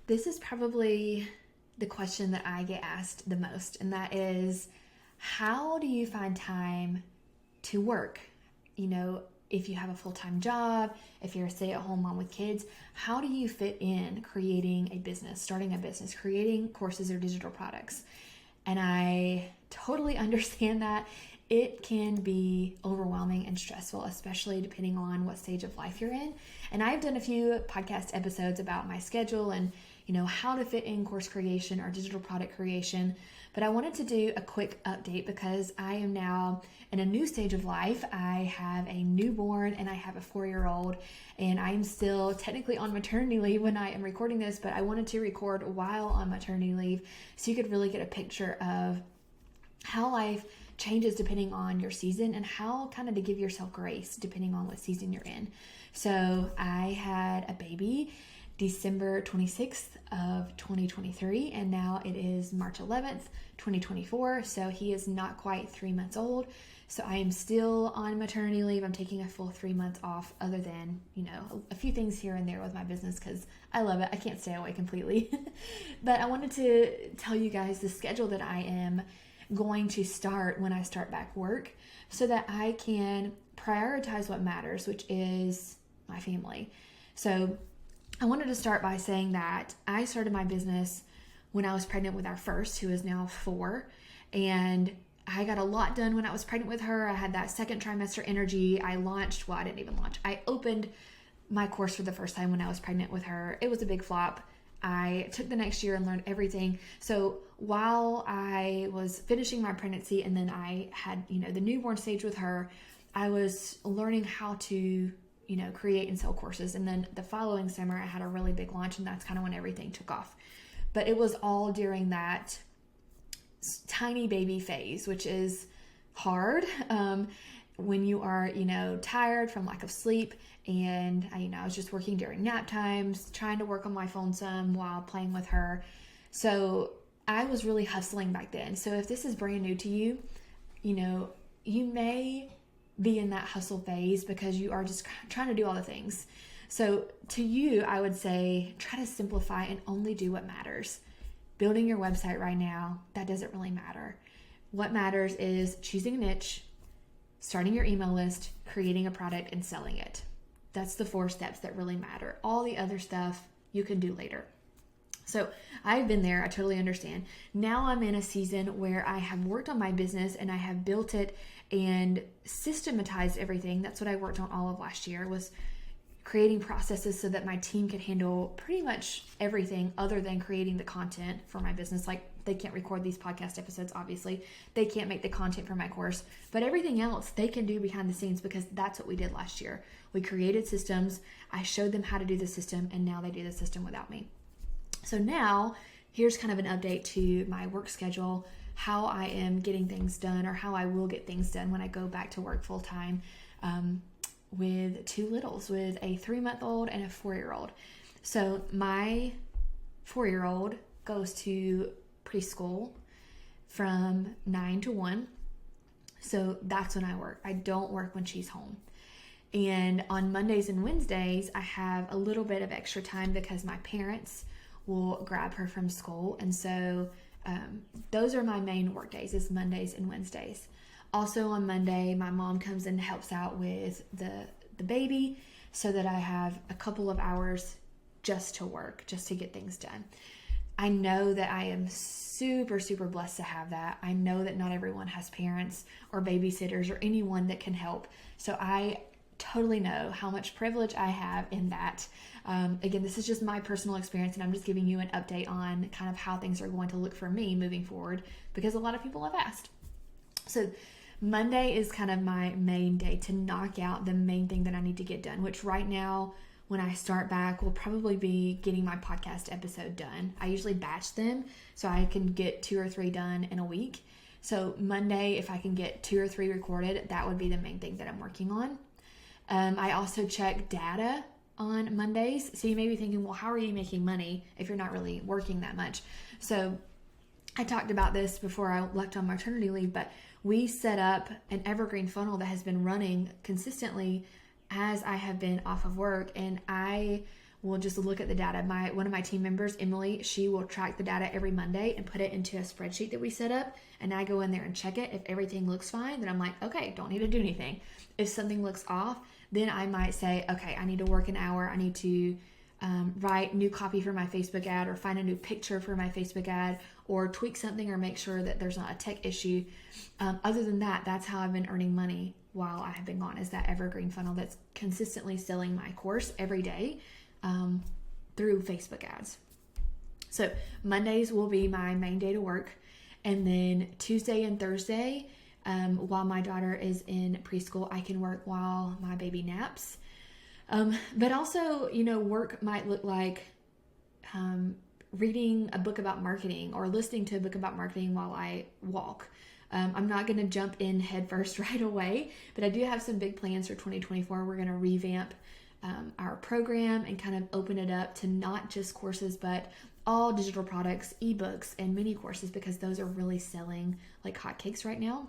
This is probably the question that I get asked the most, and that is, how do you find time to work? If you have a full-time job, if you're a stay-at-home mom with kids, how do you fit in creating a business, starting a business, creating courses or digital products? And I totally understand that. It can be overwhelming and stressful, especially depending on what stage of life you're in. And I've done a few podcast episodes about my schedule and how to fit in course creation or digital product creation. But I wanted to do a quick update because I am now in a new stage of life. I have a newborn and I have a 4-year-old, and I'm still technically on maternity leave when I am recording this, but I wanted to record while on maternity leave so you could really get a picture of how life changes depending on your season and how kind of to give yourself grace depending on what season you're in. So I had a baby December 26th of 2023, and now it is March 11th, 2024. So he is not quite 3 months old. So I am still on maternity leave. I'm taking a full 3 months off, other than, a few things here and there with my business because I love it. I can't stay away completely. But I wanted to tell you guys the schedule that I am going to start when I start back work so that I can prioritize what matters, which is my family. So I wanted to start by saying that I started my business when I was pregnant with our first, who is now 4, and I got a lot done when I was pregnant with her. I had that second trimester energy. I didn't even launch. I opened my course for the first time when I was pregnant with her. It was a big flop. I took the next year and learned everything. So while I was finishing my pregnancy and then I had, the newborn stage with her, I was learning how to, create and sell courses. And then the following summer, I had a really big launch, and that's kind of when everything took off. But it was all during that tiny baby phase, which is hard when you are, tired from lack of sleep. And I was just working during nap times, trying to work on my phone some while playing with her. So I was really hustling back then. So if this is brand new to you, you may be in that hustle phase because you are just trying to do all the things. So to you, I would say try to simplify and only do what matters. Building your website right now, that doesn't really matter. What matters is choosing a niche, starting your email list, creating a product, and selling it. That's the 4 steps that really matter. All the other stuff you can do later. So I've been there. I totally understand. Now I'm in a season where I have worked on my business and I have built it and systematized everything. That's what I worked on all of last year, was creating processes so that my team could handle pretty much everything other than creating the content for my business. Like, they can't record these podcast episodes, obviously. They can't make the content for my course, but everything else they can do behind the scenes because that's what we did last year. We created systems. I showed them how to do the system, and now they do the system without me. So now here's kind of an update to my work schedule, how I am getting things done, or how I will get things done when I go back to work full time with 2 littles, with a 3-month-old and a 4-year-old. So my 4-year-old goes to preschool from 9 to 1. So that's when I work. I don't work when she's home. And on Mondays and Wednesdays, I have a little bit of extra time because my parents will grab her from school. And so those are my main work days, is Mondays and Wednesdays. Also on Monday, my mom comes and helps out with the baby so that I have a couple of hours just to work, just to get things done. I know that I am super, super blessed to have that. I know that not everyone has parents or babysitters or anyone that can help. So I totally know how much privilege I have in that. Again, this is just my personal experience, and I'm just giving you an update on kind of how things are going to look for me moving forward, because a lot of people have asked. So Monday is kind of my main day to knock out the main thing that I need to get done, which right now, when I start back, will probably be getting my podcast episode done. I usually batch them so I can get 2 or 3 done in a week. So Monday, if I can get 2 or 3 recorded, that would be the main thing that I'm working on. I also check data on Mondays. So you may be thinking, well, how are you making money if you're not really working that much? So I talked about this before I left on maternity leave, but we set up an evergreen funnel that has been running consistently as I have been off of work. And I will just look at the data. One of my team members, Emily, she will track the data every Monday and put it into a spreadsheet that we set up. And I go in there and check it. If everything looks fine, then I'm like, okay, don't need to do anything. If something looks off, then I might say, okay, I need to work an hour. I need to write new copy for my Facebook ad, or find a new picture for my Facebook ad, or tweak something, or make sure that there's not a tech issue. Other than that, that's how I've been earning money while I have been gone, is that evergreen funnel that's consistently selling my course every day through Facebook ads. So Mondays will be my main day to work. And then Tuesday and Thursday, while my daughter is in preschool, I can work while my baby naps. But also, work might look like reading a book about marketing, or listening to a book about marketing while I walk. I'm not going to jump in head first right away, but I do have some big plans for 2024. We're going to revamp our program and kind of open it up to not just courses, but all digital products, ebooks, and mini courses, because those are really selling like hotcakes right now.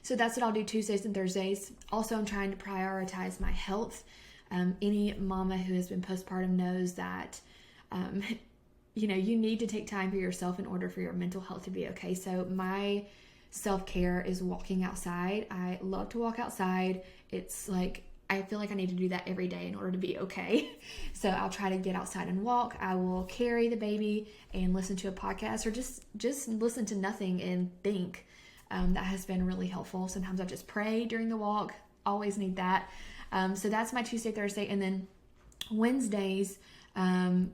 So that's what I'll do Tuesdays and Thursdays. Also, I'm trying to prioritize my health. Any mama who has been postpartum knows that, you need to take time for yourself in order for your mental health to be okay. So my self-care is walking outside. I love to walk outside. It's like, I feel like I need to do that every day in order to be okay. So I'll try to get outside and walk. I will carry the baby and listen to a podcast, or just listen to nothing and think. That has been really helpful. Sometimes I just pray during the walk. Always need that. So that's my Tuesday, Thursday. And then Wednesdays,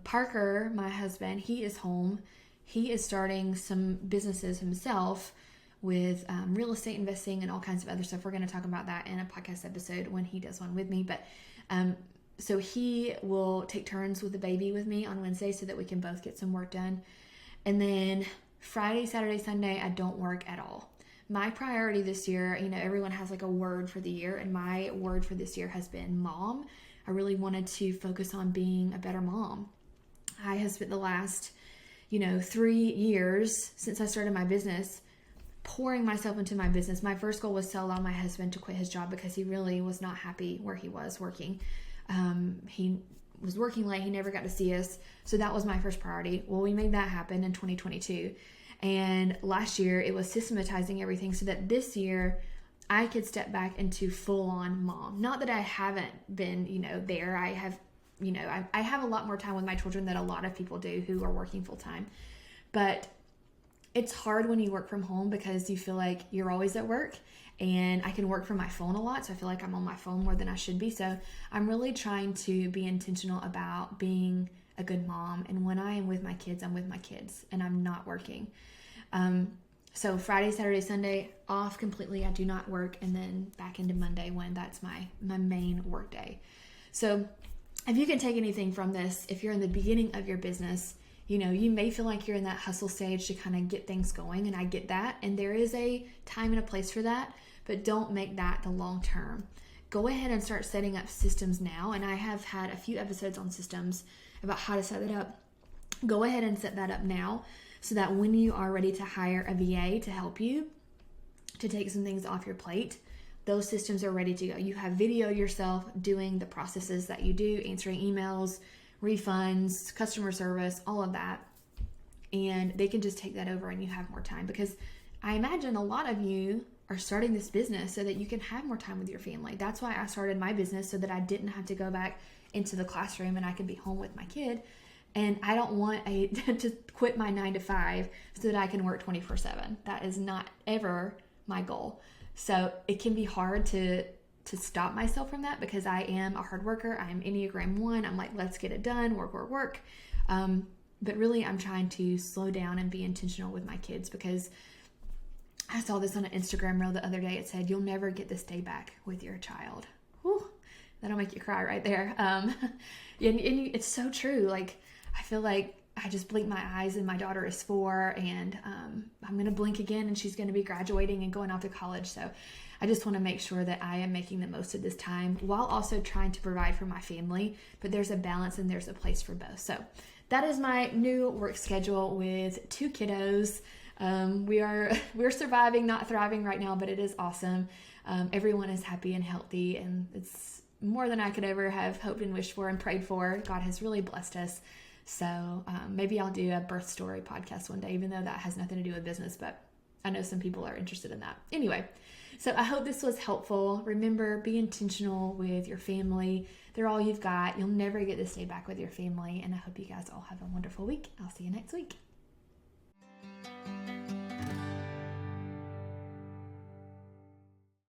Parker, my husband, he is home. He is starting some businesses himself with real estate investing and all kinds of other stuff. We're going to talk about that in a podcast episode when he does one with me. But so he will take turns with the baby with me on Wednesday so that we can both get some work done. And then Friday, Saturday, Sunday, I don't work at all. My priority this year, everyone has like a word for the year, and my word for this year has been mom. I really wanted to focus on being a better mom. I have spent the last, 3 years since I started my business pouring myself into my business. My first goal was to allow my husband to quit his job because he really was not happy where he was working. He was working late. He never got to see us. So that was my first priority. Well, we made that happen in 2022. And last year it was systematizing everything so that this year I could step back into full-on mom. Not that I haven't been, there. I have, I have a lot more time with my children than a lot of people do who are working full-time. But it's hard when you work from home because you feel like you're always at work, and I can work from my phone a lot. So I feel like I'm on my phone more than I should be. So I'm really trying to be intentional about being a good mom. And when I am with my kids, I'm with my kids and I'm not working. So Friday, Saturday, Sunday off completely. I do not work, and then back into Monday when that's my main work day. So if you can take anything from this, if you're in the beginning of your business, you may feel like you're in that hustle stage to kind of get things going, and I get that. And there is a time and a place for that, but don't make that the long term. Go ahead and start setting up systems now. And I have had a few episodes on systems about how to set that up. Go ahead and set that up now so that when you are ready to hire a VA to help you to take some things off your plate, those systems are ready to go. You have video yourself doing the processes that you do, answering emails, refunds, customer service, all of that. And they can just take that over and you have more time, because I imagine a lot of you are starting this business so that you can have more time with your family. That's why I started my business, so that I didn't have to go back into the classroom and I could be home with my kid. And I don't want to quit my 9 to 5 so that I can work 24/7. That is not ever my goal. So it can be hard to stop myself from that, because I am a hard worker. I am Enneagram 1. I'm like, let's get it done, work. But really I'm trying to slow down and be intentional with my kids, because I saw this on an Instagram reel the other day. It said, you'll never get this day back with your child. Whew, that'll make you cry right there. And it's so true. Like, I feel like I just blink my eyes and my daughter is 4, and I'm going to blink again and she's going to be graduating and going off to college. So I just want to make sure that I am making the most of this time while also trying to provide for my family. But there's a balance and there's a place for both. So that is my new work schedule with 2 kiddos. We're surviving, not thriving right now, but it is awesome. Everyone is happy and healthy, and more than I could ever have hoped and wished for and prayed for. God has really blessed us. So maybe I'll do a birth story podcast one day, even though that has nothing to do with business, but I know some people are interested in that. Anyway, so I hope this was helpful. Remember, be intentional with your family. They're all you've got. You'll never get to stay back with your family. And I hope you guys all have a wonderful week. I'll see you next week.